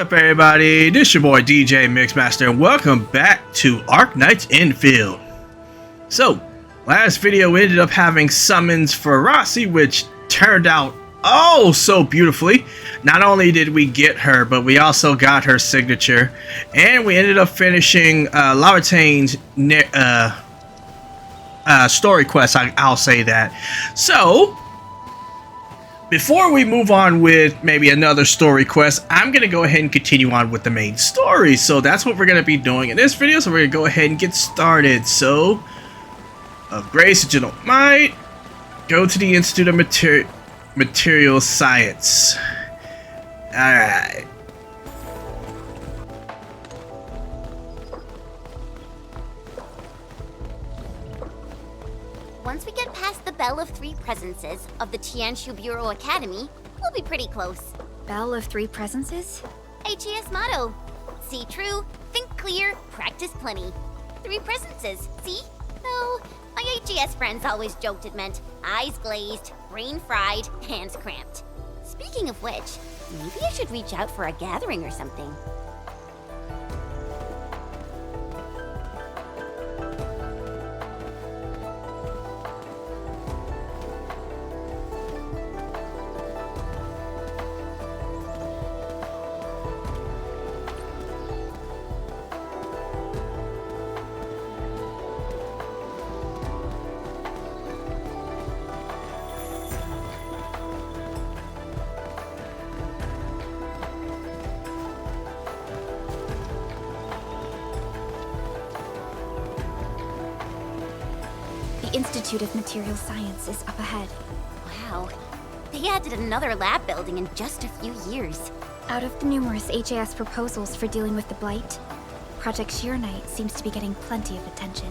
up, everybody? This your boy DJ Mixmaster, and welcome back to Arknights Endfield. So, last video ended up having summons for Rossi, which turned out oh so beautifully. Not only did we get her, but we also got her signature, and we ended up finishing Lavataine's story quest. I'll say that. So, before we move on with maybe another story quest, I'm going to go ahead and continue on with the main story. So that's what we're going to be doing in this video. So we're going to go ahead and get started. So, of Grace and Gentle Might, go to the Institute of Material Science. Alright. Once we get past the Bell of Three Presences of the Tianshu Bureau Academy, we'll be pretty close. Bell of Three Presences? HES motto. See true, think clear, practice plenty. Three presences, see? Though, my HES friends always joked it meant eyes glazed, brain fried, hands cramped. Speaking of which, maybe I should reach out for a gathering or something. The Institute of Material Science is up ahead. Wow, they added another lab building in just a few years. Out of the numerous HAS proposals for dealing with the Blight, Project Arknights seems to be getting plenty of attention.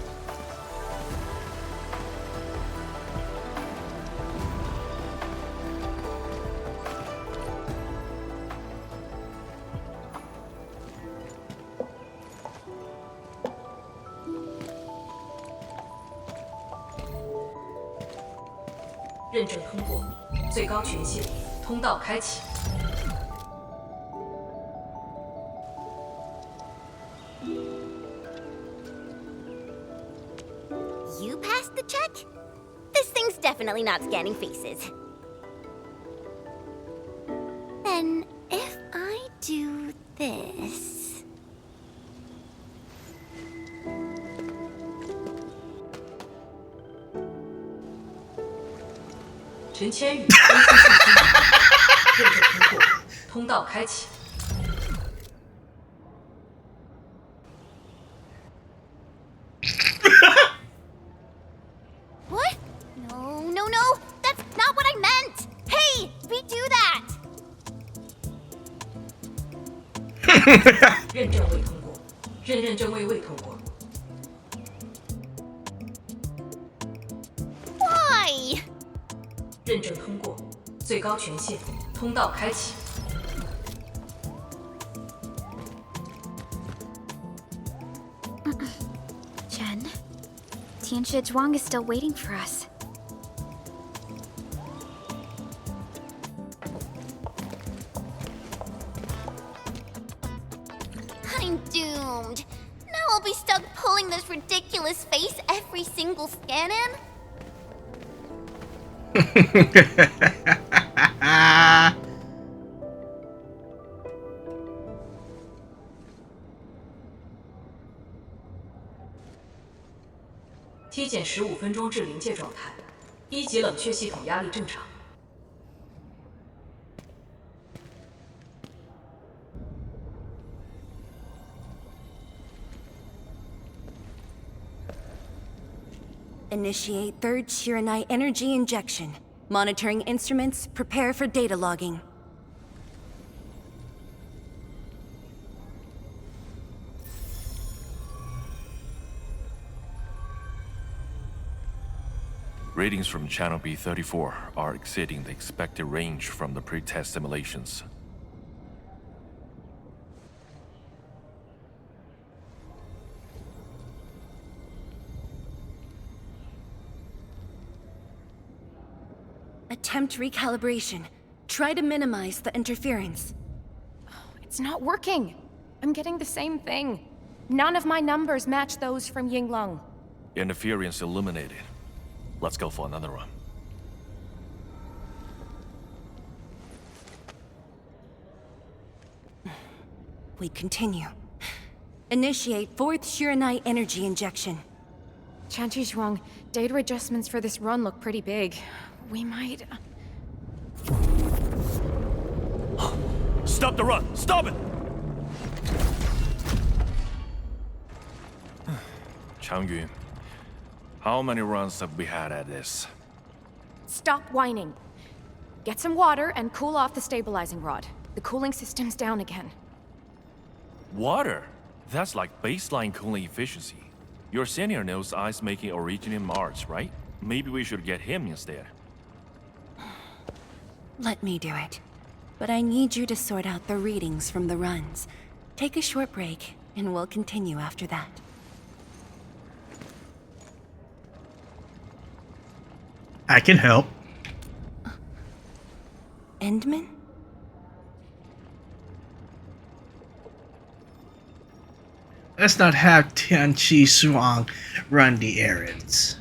认证通过，最高权限，通道开启。You passed the check? This thing's definitely not scanning faces. Then, if I do this... 陈千羽，认证通过，通道开启。What? No, no, no! That's not what I meant! Hey! Redo that! 认证未通过，认证未通过。 Why? 认证通过，最高权限，通道开启。 Chen, Tianxia Zhuang is still waiting for us. I'm doomed. Now I'll be stuck pulling this ridiculous face every single scan-in? 体检15分钟至临界状态，一级冷却系统压力正常。 Initiate third Chironite energy injection. Monitoring instruments, prepare for data logging. Readings from Channel B34 are exceeding the expected range from the pre-test simulations. Attempt recalibration. Try to minimize the interference. It's not working. I'm getting the same thing. None of my numbers match those from Yinglong. Interference eliminated. Let's go for another run. We continue. Initiate 4th Shiranite energy injection. Chanchi Zhuang, data adjustments for this run look pretty big. We might... Stop the run! Stop it! Changyun, how many runs have we had at this? Stop whining. Get some water and cool off the stabilizing rod. The cooling system's down again. Water? That's like baseline cooling efficiency. Your senior knows Ice making Originium arts, right? Maybe we should get him instead. Let me do it. But I need you to sort out the readings from the runs. Take a short break, and we'll continue after that. I can help. Endman? Let's not have Tianqi Suang run the errands.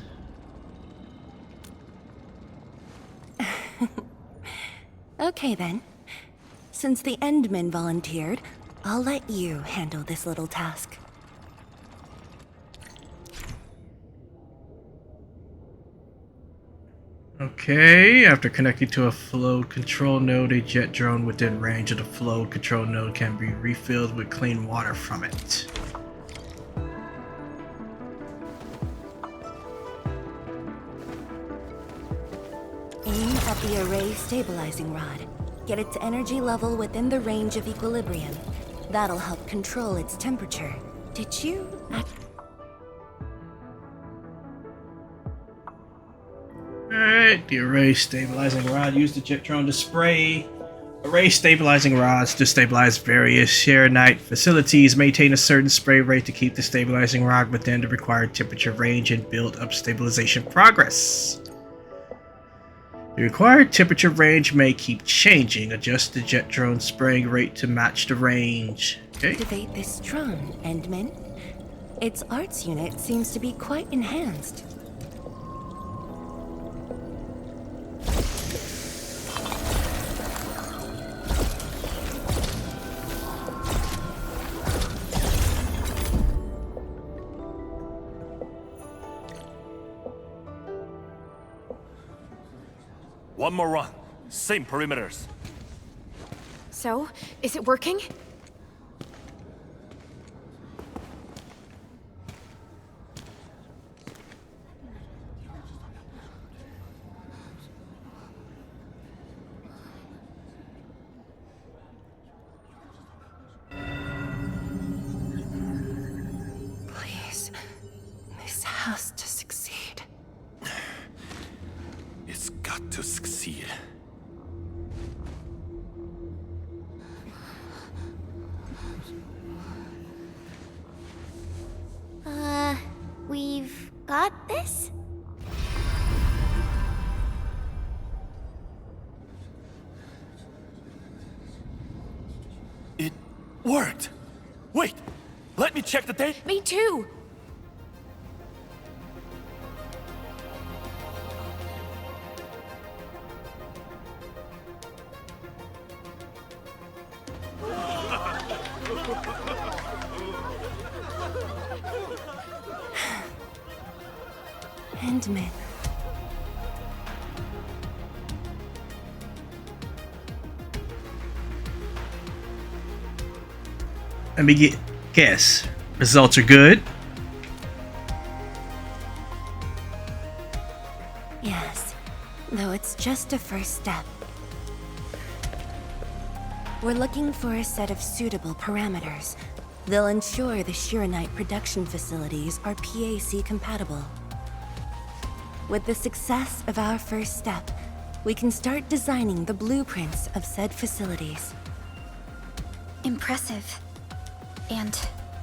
Okay then. Since the Endman volunteered, I'll let you handle this little task. Okay, after connecting to a flow control node, a jet drone within range of the flow control node can be refilled with clean water from it. Aim at the array stabilizing rod. Get its energy level within the range of equilibrium. That'll help control its temperature. Did you... Alright, the array stabilizing rod. Use the jet drone to spray array stabilizing rods to stabilize various Shiranite facilities. Maintain a certain spray rate to keep the stabilizing rod within the required temperature range and build up stabilization progress. The required temperature range may keep changing. Adjust the jet drone spraying rate to match the range. Okay. Activate this drone, Endman. Its arts unit seems to be quite enhanced. One more run. Same perimeters. So, is it working? Please, this has to succeed. It's got to succeed. We've got this? It worked! Wait! Let me check the date! Me too! Endman. Let me guess. Results are good? Yes, though it's just a first step. We're looking for a set of suitable parameters. They'll ensure the Shiranite production facilities are PAC compatible. With the success of our first step, we can start designing the blueprints of said facilities. Impressive. And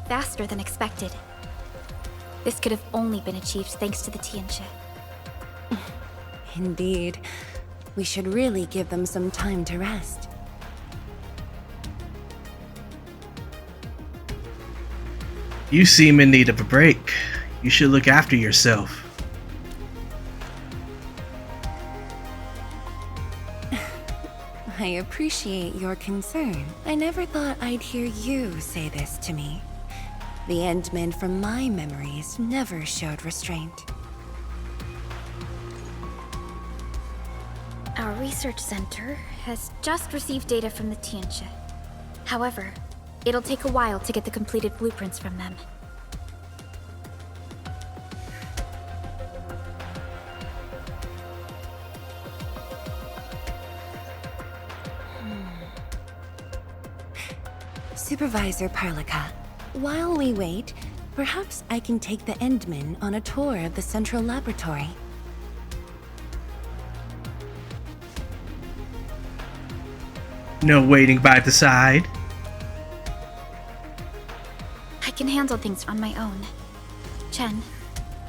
faster than expected. This could have only been achieved thanks to the Tianxia. Indeed. We should really give them some time to rest. You seem in need of a break. You should look after yourself. I appreciate your concern. I never thought I'd hear you say this to me. The Endmen from my memories never showed restraint. Our research center has just received data from the Tianxia. However, it'll take a while to get the completed blueprints from them. Supervisor Parlica, while we wait, perhaps I can take the Endmen on a tour of the central laboratory. No waiting by the side. I can handle things on my own. Chen,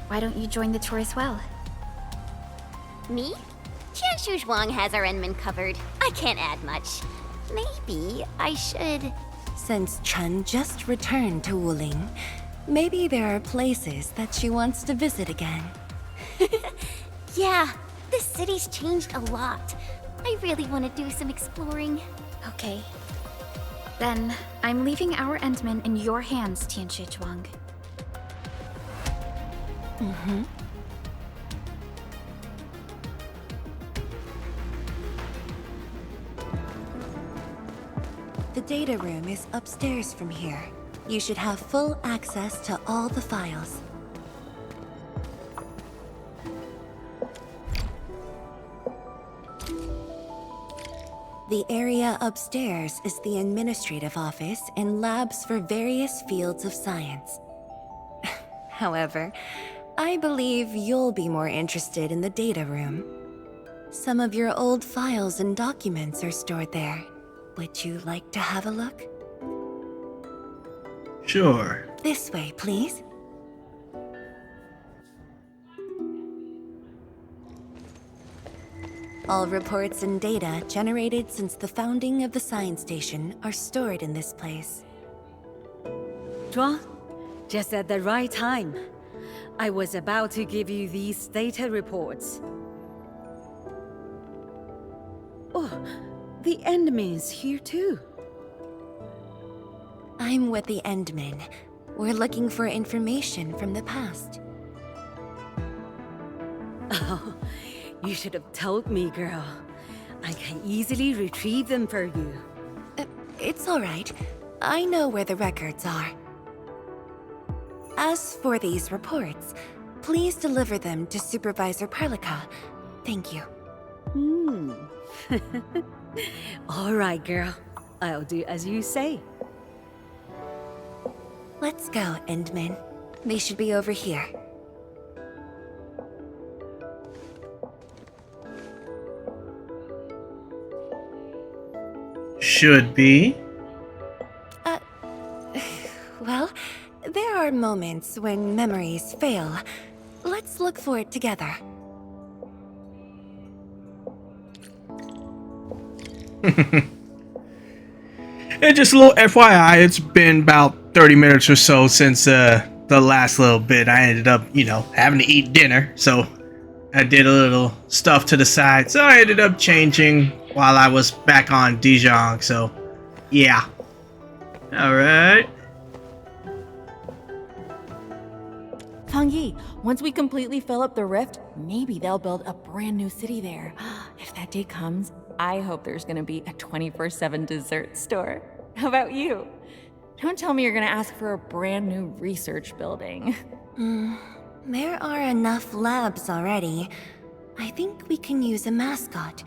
why don't you join the tour as well? Me? Qianshu Zhuang has our Endman covered. I can't add much. Maybe I should... Since Chen just returned to Wuling, maybe there are places that she wants to visit again. Yeah, this city's changed a lot. I really want to do some exploring. Okay. Then, I'm leaving our Endmen in your hands, Tianxia Zhuang. Mm-hmm. The data room is upstairs from here. You should have full access to all the files. The area upstairs is the administrative office and labs for various fields of science. However, I believe you'll be more interested in the data room. Some of your old files and documents are stored there. Would you like to have a look? Sure. This way, please. All reports and data generated since the founding of the science station are stored in this place. Zhuang, just at the right time. I was about to give you these data reports. Oh, the Endman's here too. I'm with the Endmen. We're looking for information from the past. Oh, you should have told me, girl. I can easily retrieve them for you. It's all right. I know where the records are. As for these reports, please deliver them to Supervisor Parlica. Thank you. All right, girl. I'll do as you say. Let's go, Endmen. They should be over here. Should be. Well, there are moments when memories fail. Let's look for it together. And just a little FYI, it's been about 30 minutes or so since the last little bit. I ended up, having to eat dinner, so I did a little stuff to the side. So I ended up changing while I was back on Dijon, so yeah. Alright. Fang Yi, once we completely fill up the rift, maybe they'll build a brand new city there. If that day comes, I hope there's gonna be a 24/7 dessert store. How about you? Don't tell me you're gonna ask for a brand new research building. There are enough labs already. I think we can use a mascot.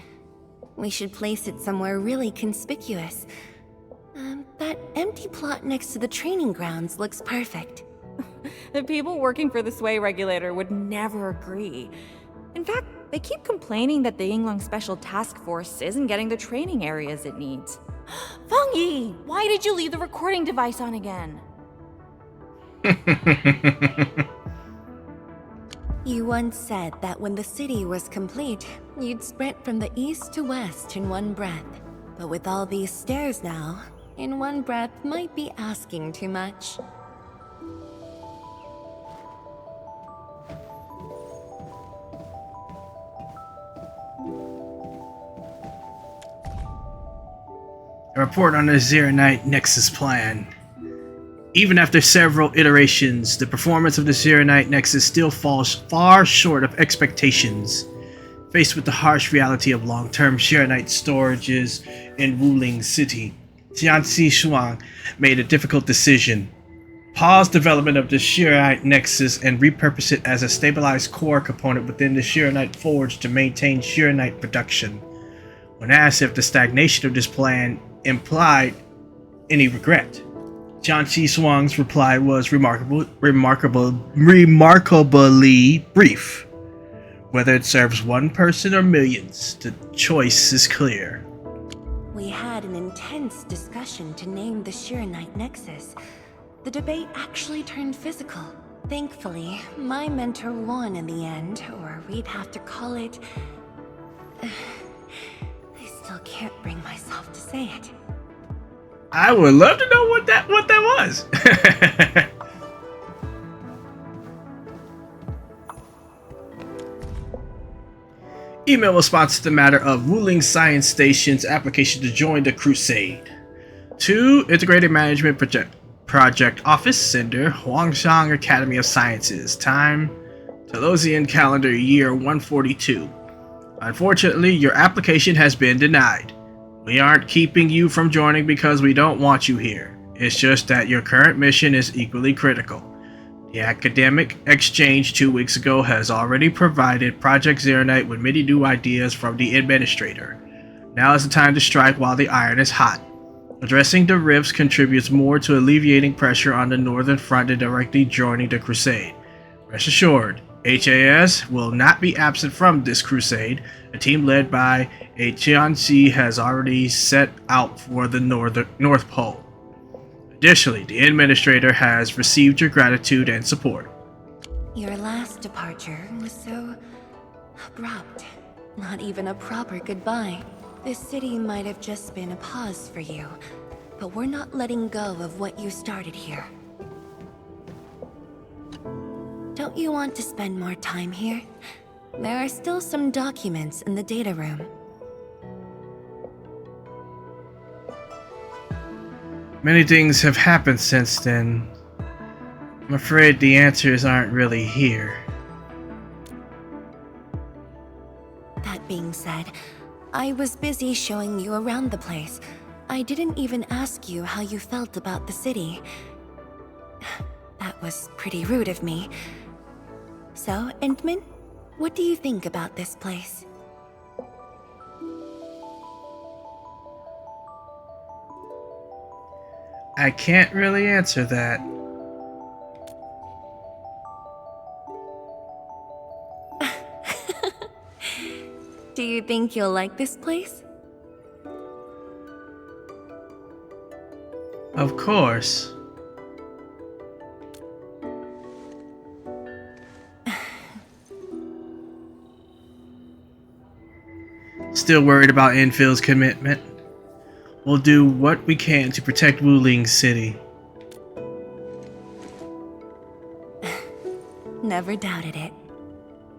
We should place it somewhere really conspicuous. That empty plot next to the training grounds looks perfect. The people working for the Sway Regulator would never agree. In fact, they keep complaining that the Yinglong Special Task Force isn't getting the training areas it needs. Fang Yi, why did you leave the recording device on again? You once said that when the city was complete, you'd sprint from the east to west in one breath. But with all these stairs now, in one breath might be asking too much. A report on the Zeronite Nexus plan. Even after several iterations, the performance of the Zeronite Nexus still falls far short of expectations. Faced with the harsh reality of long-term Zeronite storages in Wuling City, Jianxi Shuang made a difficult decision. Pause development of the Zeronite Nexus and repurpose it as a stabilized core component within the Zeronite Forge to maintain Zeronite production. When asked if the stagnation of this plan implied any regret, Jianxi Shuang's reply was remarkably brief. Whether it serves one person or millions, the choice is clear. We had an intense discussion to name the Zeronite Nexus. The debate actually turned physical. Thankfully, my mentor won in the end, or we'd have to call it... I still can't bring myself to say it. I would love to know what that was. Email response to the matter of Wuling Science Station's application to join the Crusade. To Integrated Management Project Office, Sender, Huangshan Academy of Sciences. Time, Talosian calendar year 142. Unfortunately, your application has been denied. We aren't keeping you from joining because we don't want you here. It's just that your current mission is equally critical. The academic exchange 2 weeks ago has already provided Project Zeronite with many new ideas from the Administrator. Now is the time to strike while the iron is hot. Addressing the rifts contributes more to alleviating pressure on the northern front than directly joining the Crusade. Rest assured, HAS will not be absent from this crusade. A team led by a Jianxi has already set out for the North Pole. Additionally, the Administrator has received your gratitude and support. Your last departure was so abrupt. Not even a proper goodbye. This city might have just been a pause for you, but we're not letting go of what you started here. Don't you want to spend more time here? There are still some documents in the data room. Many things have happened since then. I'm afraid the answers aren't really here. That being said, I was busy showing you around the place. I didn't even ask you how you felt about the city. That was pretty rude of me. So, Endman, what do you think about this place? I can't really answer that. Do you think you'll like this place? Of course. Still worried about Enfield's commitment? We'll do what we can to protect Wuling City. Never doubted it.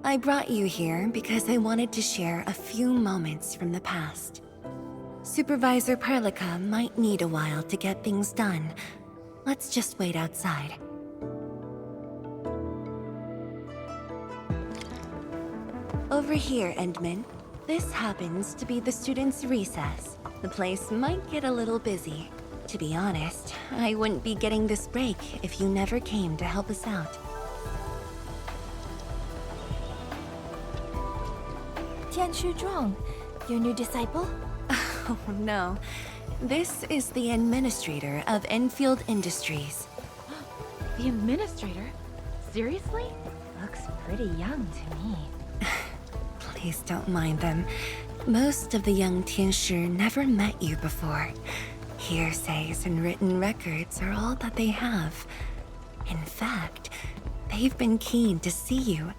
I brought you here because I wanted to share a few moments from the past. Supervisor Perlica might need a while to get things done. Let's just wait outside. Over here, Endman. This happens to be the students' recess. The place might get a little busy. To be honest, I wouldn't be getting this break if you never came to help us out. Tianshu Zhuang, your new disciple? Oh no. This is the Administrator of Endfield Industries. The Administrator? Seriously? Looks pretty young to me. Please don't mind them. Most of the young Tianshu never met you before. Hearsays and written records are all that they have. In fact, they've been keen to see you.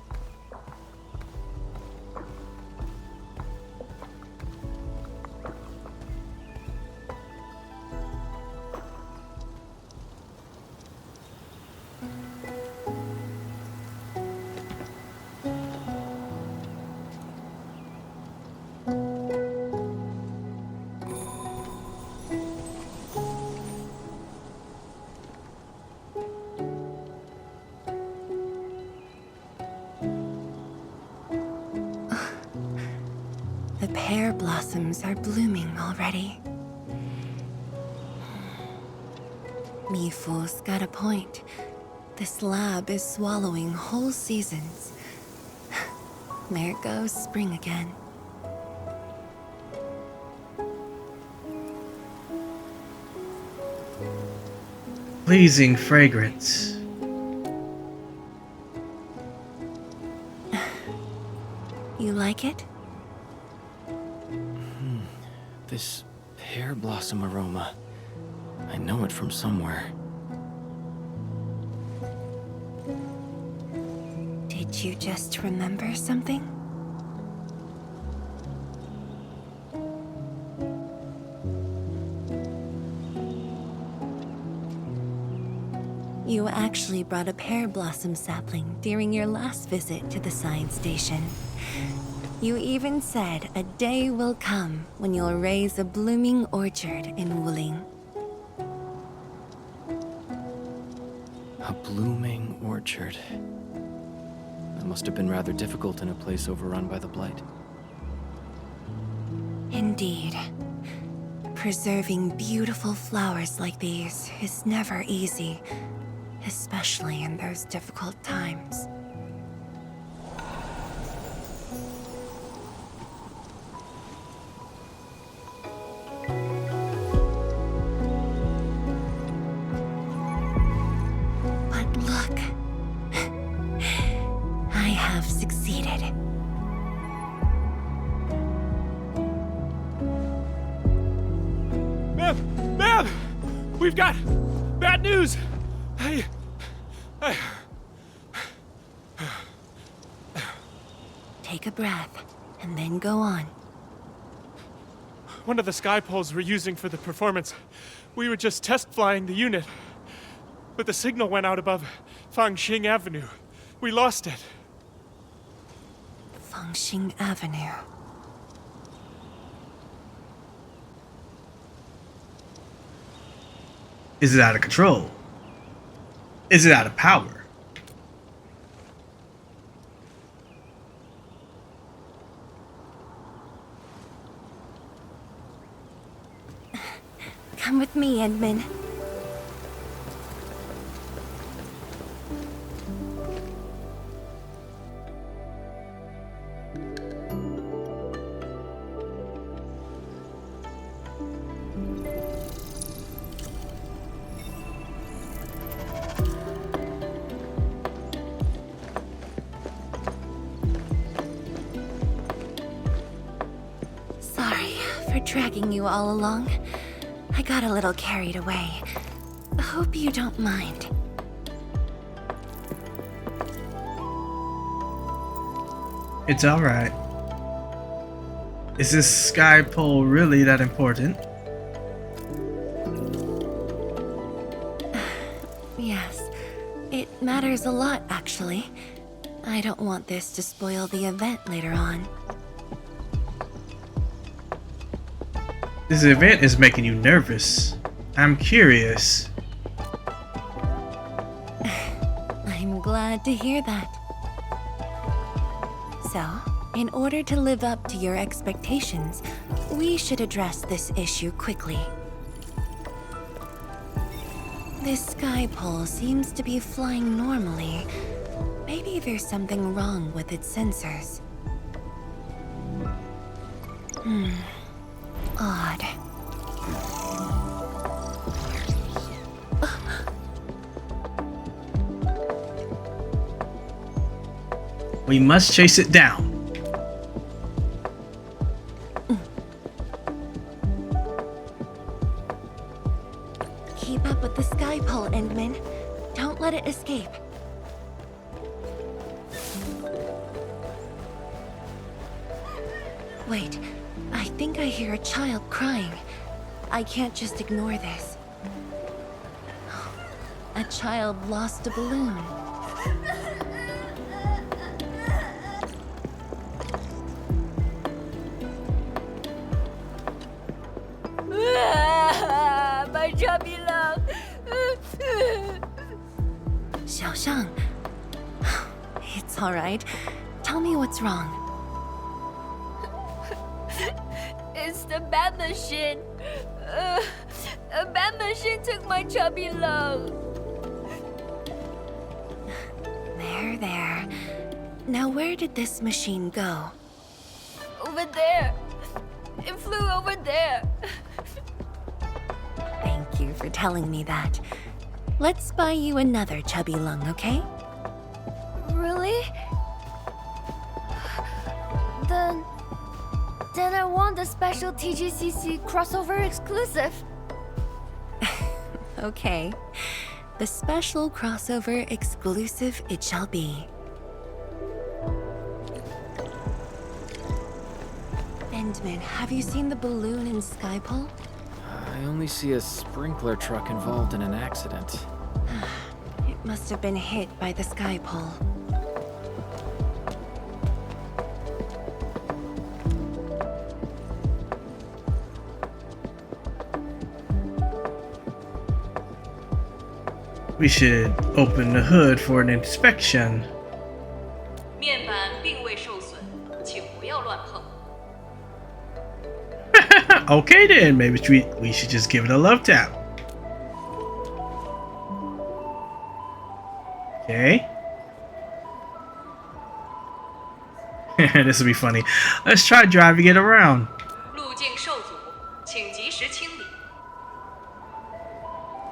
The pear blossoms are blooming already. Mifu's got a point. This lab is swallowing whole seasons. There goes spring again. Pleasing fragrance. You like it? This pear blossom aroma. I know it from somewhere. Did you just remember something? You actually brought a pear blossom sapling during your last visit to the science station. You even said a day will come when you'll raise a blooming orchard in Wuling. A blooming orchard. That must have been rather difficult in a place overrun by the Blight. Indeed. Preserving beautiful flowers like these is never easy, especially in those difficult times. But look, I have succeeded. Ma'am! We've got bad news! Take a breath, and then go on. One of the sky poles we're using for the performance, we were just test flying the unit. But the signal went out above Fangxing Avenue. We lost it. Fangxing Avenue. Is it out of control? Is it out of power? Come with me, Edmund. Sorry for dragging you all along. I got a little carried away. Hope you don't mind. It's alright. Is this sky pole really that important? Yes, it matters a lot, actually. I don't want this to spoil the event later on. This event is making you nervous. I'm curious. I'm glad to hear that. So, in order to live up to your expectations, we should address this issue quickly. This sky pole seems to be flying normally. Maybe there's something wrong with its sensors. Odd. We must chase it down. Keep up with the sky pole, Endman. Don't let it escape. Wait, I think I hear a child crying. I can't just ignore this. A child lost a balloon. My chubby love. Xiaoshang. It's all right. Tell me what's wrong. It's the bad machine. A bad machine took my chubby love. There. Now where did this machine go? Over there. It flew over there. Thank you for telling me that. Let's buy you another chubby lung, okay? Really? Then I want the special TGCC crossover exclusive. Okay. The special crossover exclusive it shall be. Endman, have you seen the balloon in Skypole? I only see a sprinkler truck involved in an accident. It must have been hit by the Skypole. We should open the hood for an inspection. 面板并未受损，请不要乱碰。 Okay then, maybe we should just give it a love tap. Okay. This will be funny. Let's try driving it around. 路径受阻，请及时清理。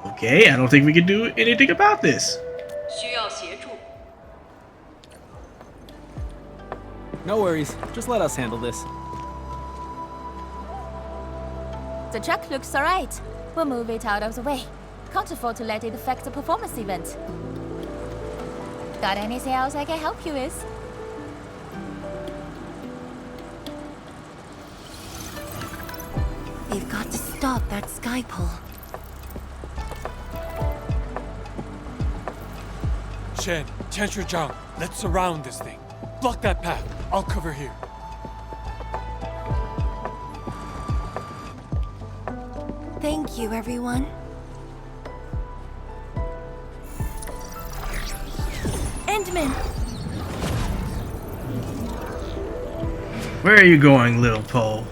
Okay, I don't think we can do anything about this. 需要协助。 No worries, just let us handle this. The truck looks alright. We'll move it out of the way. Can't afford to let it affect the performance event. Got anything else I can help you with? They've got to stop that Skypole. Shen, Tianxue Zhang, let's surround this thing. Block that path. I'll cover here. Thank you, everyone. Endman! Where are you going, little pole?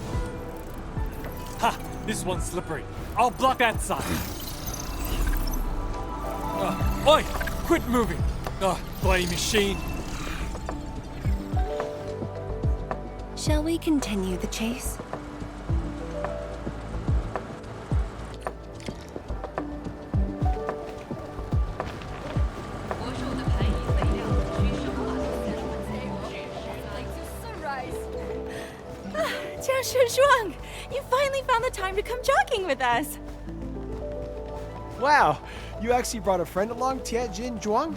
Ha! This one's slippery. I'll block that side. Oi! Quit moving! Bloody machine. Shall we continue the chase? Zhuang, you finally found the time to come jogging with us. Wow, you actually brought a friend along, Tianjin Zhuang?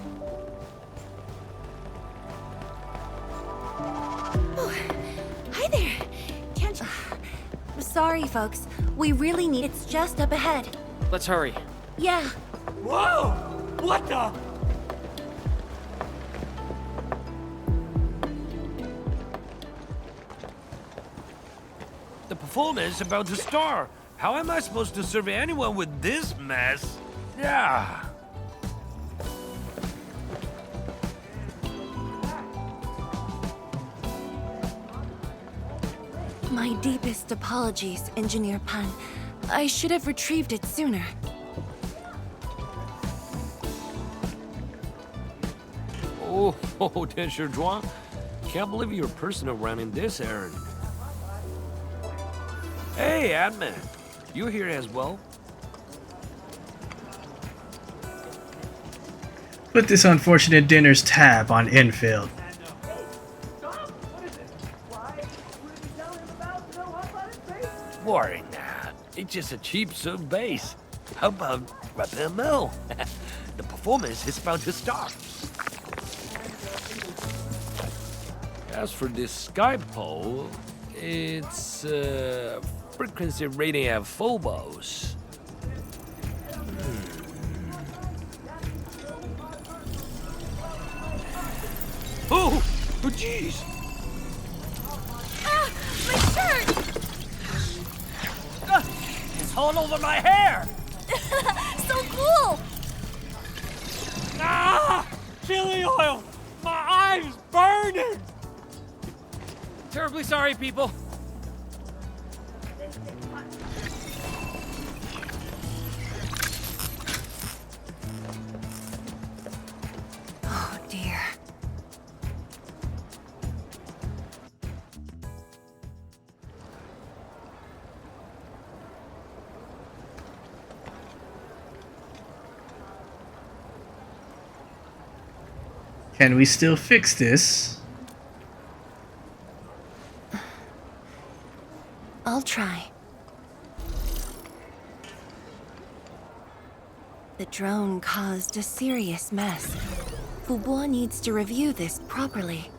Oh, hi there. Tianjin. Sorry, folks. We really need. It's just up ahead. Let's hurry. Yeah. Whoa! What the? The performance is about to start. How am I supposed to serve anyone with this mess? Yeah. My deepest apologies, Engineer Pan. I should have retrieved it sooner. Oh, Tianxue Zhuang. Can't believe you're personal running this errand. Hey, admin. You here as well? Put this unfortunate dinner's tab on Endfield. Boring that. It's just a cheap soup base. How about rapid mill? The performance is about to start. As for this Skypole, it's frequency rating at phobos. Oh, jeez! Ah, my shirt! It's all over my hair! So cool! Ah! Chili oil! My eyes burning! Terribly sorry, people. Oh dear. Can we still fix this? I'll try. The drone caused a serious mess. Fubo needs to review this properly.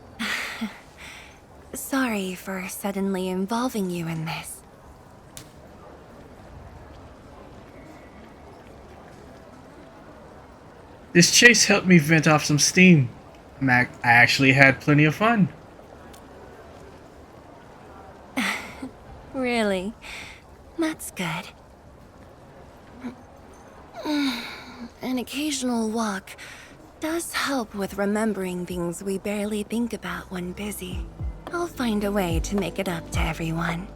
Sorry for suddenly involving you in this. This chase helped me vent off some steam. I actually had plenty of fun. Really? That's good. An occasional walk does help with remembering things we barely think about when busy. I'll find a way to make it up to everyone.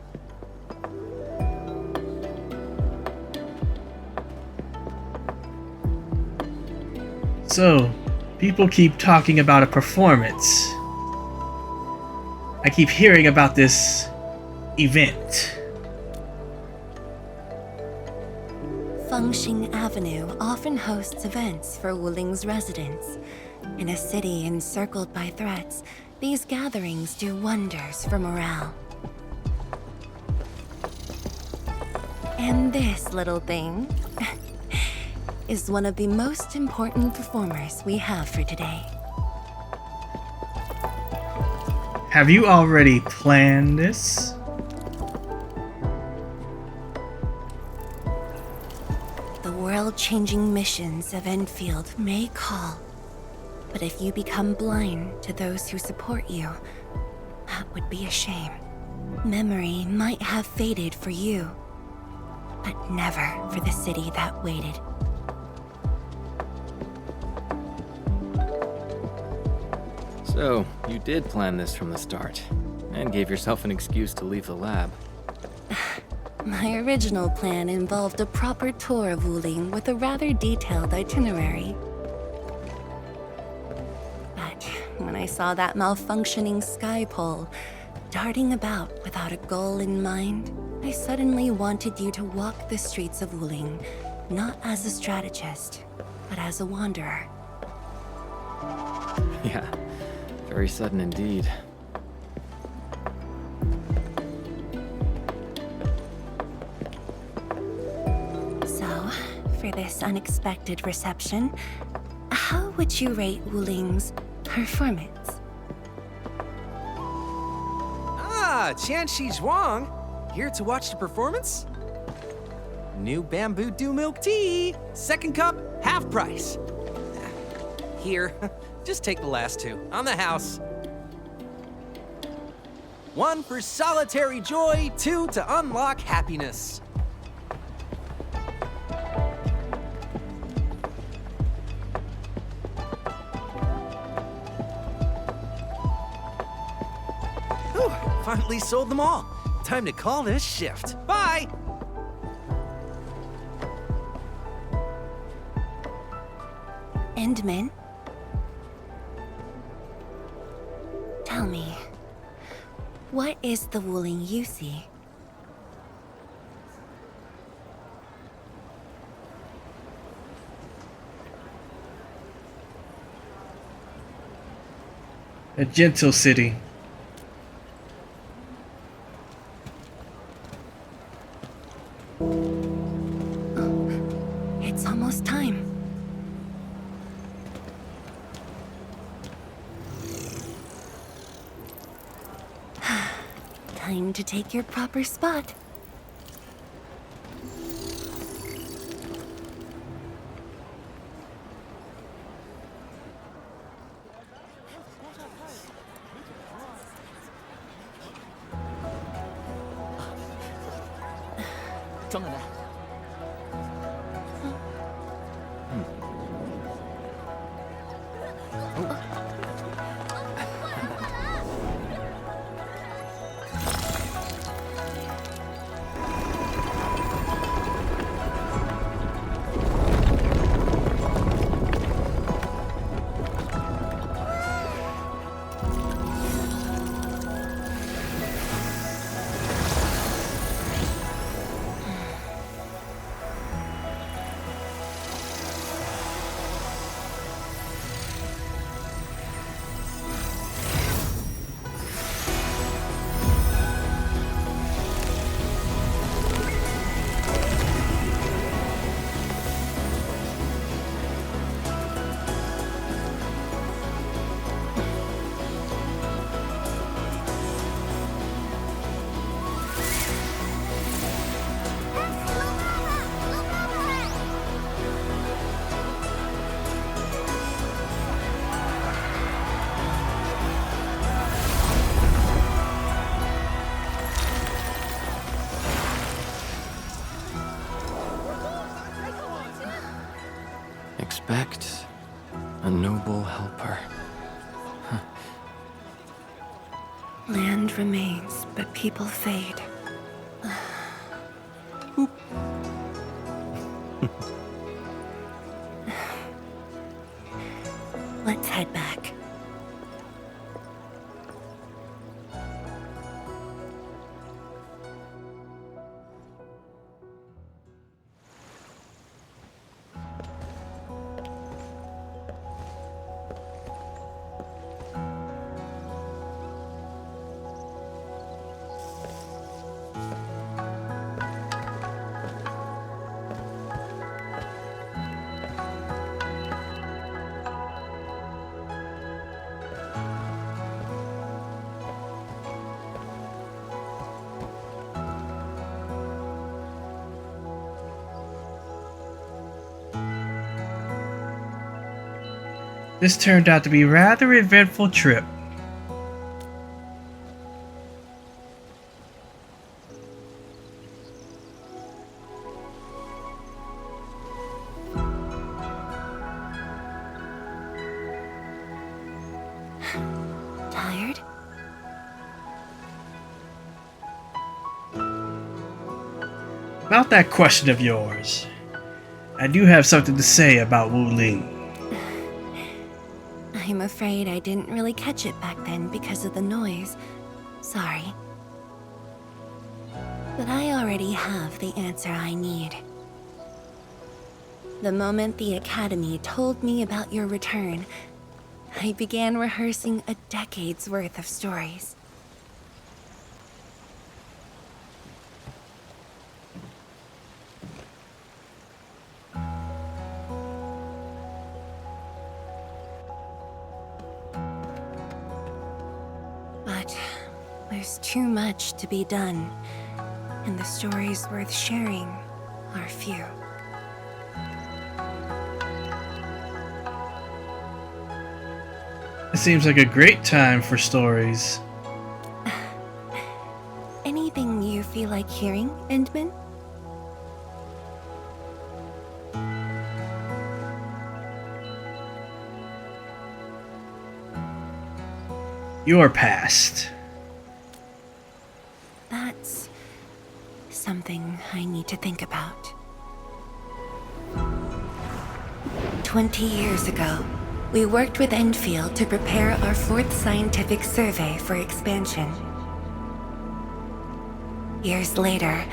So, people keep talking about a performance. I keep hearing about this event. Fengxing Avenue often hosts events for Wuling's residents. In a city encircled by threats, these gatherings do wonders for morale. And this little thing is one of the most important performers we have for today. Have you already planned this? The world-changing missions of Endfield may call, but if you become blind to those who support you, that would be a shame. Memory might have faded for you, but never for the city that waited. So, you did plan this from the start, and gave yourself an excuse to leave the lab. My original plan involved a proper tour of Wuling with a rather detailed itinerary. But when I saw that malfunctioning sky pole darting about without a goal in mind, I suddenly wanted you to walk the streets of Wuling, not as a strategist, but as a wanderer. Yeah, very sudden indeed. So, for this unexpected reception, how would you rate Wuling's performance? Ah, Qianxi Zhuang. Here to watch the performance? New bamboo dew milk tea. Second cup, half price. Here, just take the last two. On the house. 1 for solitary joy, 2 to unlock happiness. Whew, finally sold them all. Time to call this shift. Bye! Endman? Tell me, what is the Wuling you see? A gentle city. It's almost time. Time to take your proper spot. Respect a noble helper. Land remains, but people fade. Let's head back. This turned out to be a rather eventful trip. Tired? About that question of yours, I do have something to say about Wu Ling. I'm afraid I didn't really catch it back then because of the noise. Sorry. But I already have the answer I need. The moment the Academy told me about your return, I began rehearsing a decade's worth of stories. But there's too much to be done, and the stories worth sharing are few. It seems like a great time for stories. Anything you feel like hearing, Endman? Your past. That's something I need to think about. 20 years ago, we worked with Endfield to prepare our 4th scientific survey for expansion. Years later,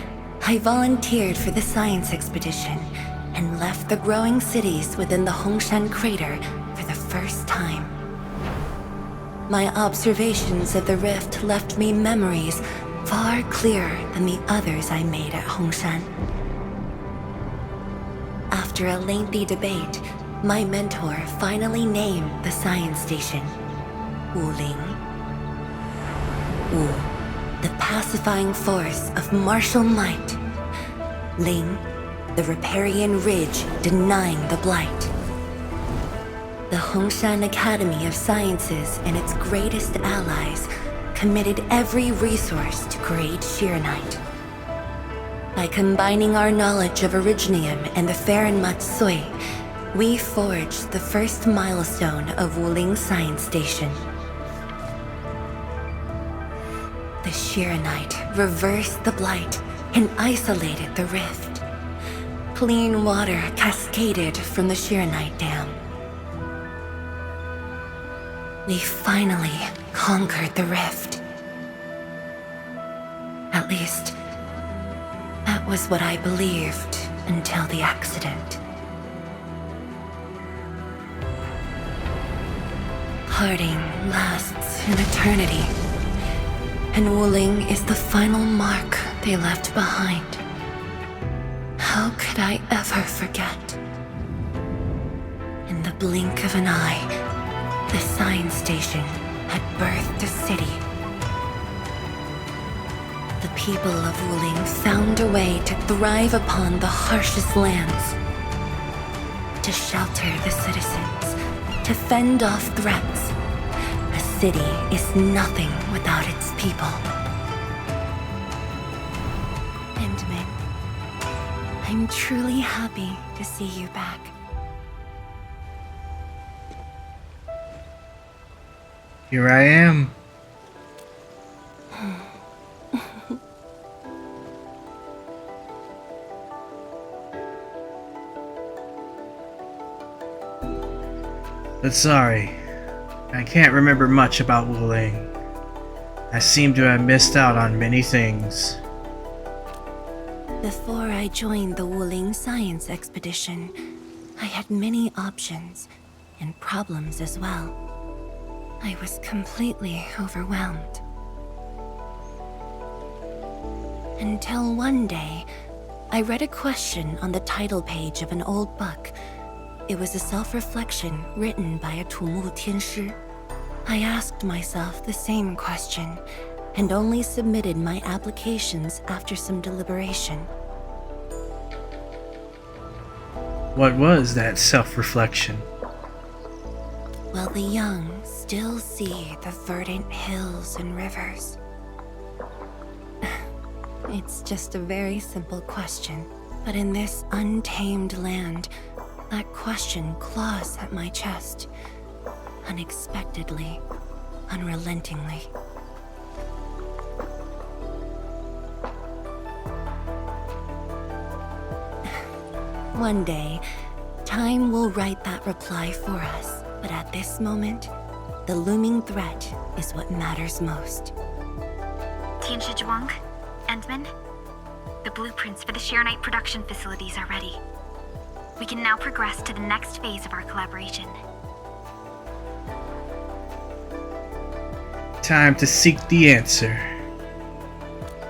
I volunteered for the science expedition and left the growing cities within the Hongshan crater for the first time. My observations of the rift left me memories far clearer than the others I made at Hongshan. After a lengthy debate, my mentor finally named the science station Wu Ling. Wu, the pacifying force of martial might. Ling, the riparian ridge denying the blight. The Hongshan Academy of Sciences and its greatest allies committed every resource to create Shiranite. By combining our knowledge of Originium and the Farron Matsui, we forged the first milestone of Wuling Science Station. The Shiranite reversed the blight and isolated the rift. Clean water cascaded from the Shiranite Dam. We finally conquered the rift. At least, that was what I believed until the accident. Parting lasts an eternity, and Wuling is the final mark they left behind. How could I ever forget? In the blink of an eye, the science station had birthed a city. The people of Wuling found a way to thrive upon the harshest lands, to shelter the citizens, to fend off threats. A city is nothing without its people. Endman, I'm truly happy to see you back. Here I am. But sorry, I can't remember much about Wuling. I seem to have missed out on many things. Before I joined the Wuling science expedition, I had many options and problems as well. I was completely overwhelmed. Until one day, I read a question on the title page of an old book. It was a self-reflection written by a Tumu Tianshi. I asked myself the same question, and only submitted my applications after some deliberation. What was that self-reflection? Will the young still see the verdant hills and rivers? It's just a very simple question, but in this untamed land, that question claws at my chest, unexpectedly, unrelentingly. One day, time will write that reply for us, but at this moment, the looming threat is what matters most. Tianshi Zhuang, Endman, the blueprints for the Shirenite production facilities are ready. We can now progress to the next phase of our collaboration. Time to seek the answer.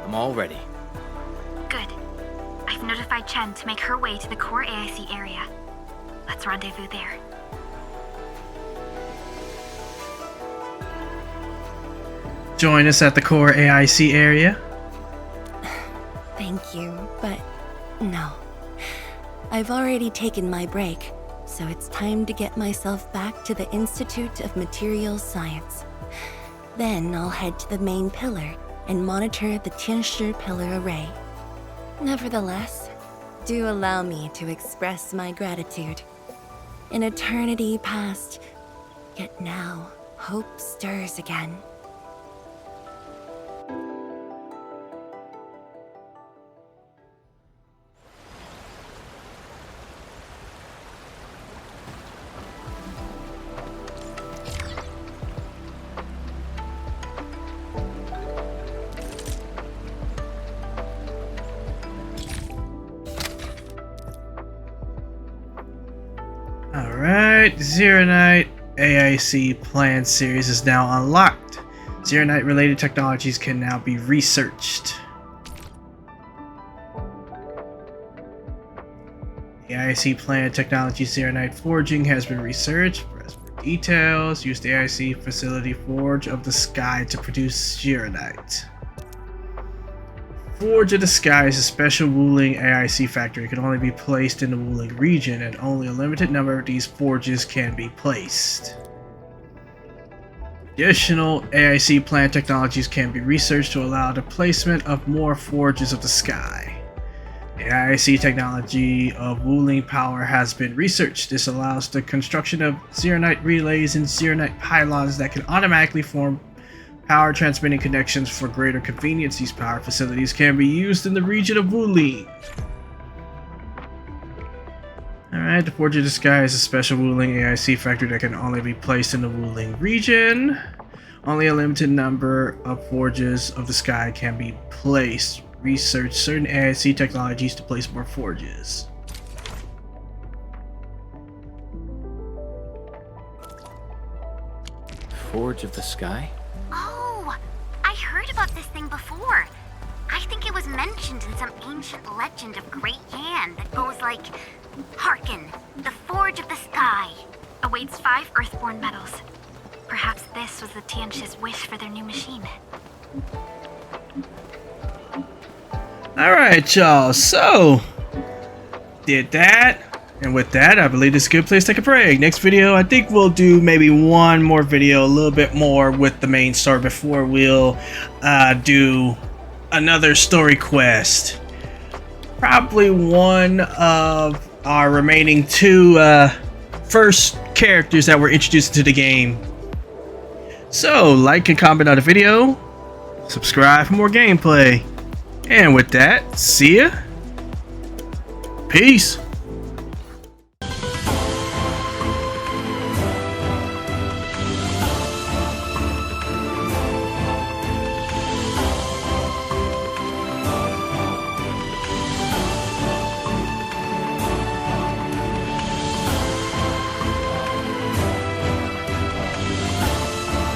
I'm all ready. Good. I've notified Chen to make her way to the core AIC area. Let's rendezvous there. Join us at the core AIC area. Thank you, but no. I've already taken my break, so it's time to get myself back to the Institute of Materials Science. Then I'll head to the main pillar and monitor the Tianshi pillar array. Nevertheless, do allow me to express my gratitude. An eternity past, yet now hope stirs again. Alright, Zironite AIC Plan Series is now unlocked. Zironite related technologies can now be researched. The AIC Plan Technology Zironite Forging has been researched. Press for details. Use the AIC Facility Forge of the Sky to produce Zironite. Forge of the Sky is a special Wuling AIC factory. It can only be placed in the Wuling region, and only a limited number of these forges can be placed. Additional AIC plant technologies can be researched to allow the placement of more forges of the sky. The AIC technology of Wuling power has been researched. This allows the construction of Zironite relays and Zironite pylons that can automatically form power transmitting connections for greater convenience. These power facilities can be used in the region of Wuling. Alright, the Forge of the Sky is a special Wuling AIC factory that can only be placed in the Wuling region. Only a limited number of Forges of the Sky can be placed. Research certain AIC technologies to place more forges. Forge of the Sky? Oh, I heard about this thing before. I think it was mentioned in some ancient legend of Great Yan that goes like, "Hearken, the Forge of the Sky awaits 5 Earthborn metals." Perhaps this was the Tianshi's wish for their new machine. Alright, y'all, so did that. And with that, I believe this is a good place to take a break. Next video, I think we'll do maybe one more video, a little bit more with the main story before we'll do another story quest. Probably one of our remaining 2 first characters that were introduced to the game. So, like and comment on the video, subscribe for more gameplay. And with that, see ya. Peace.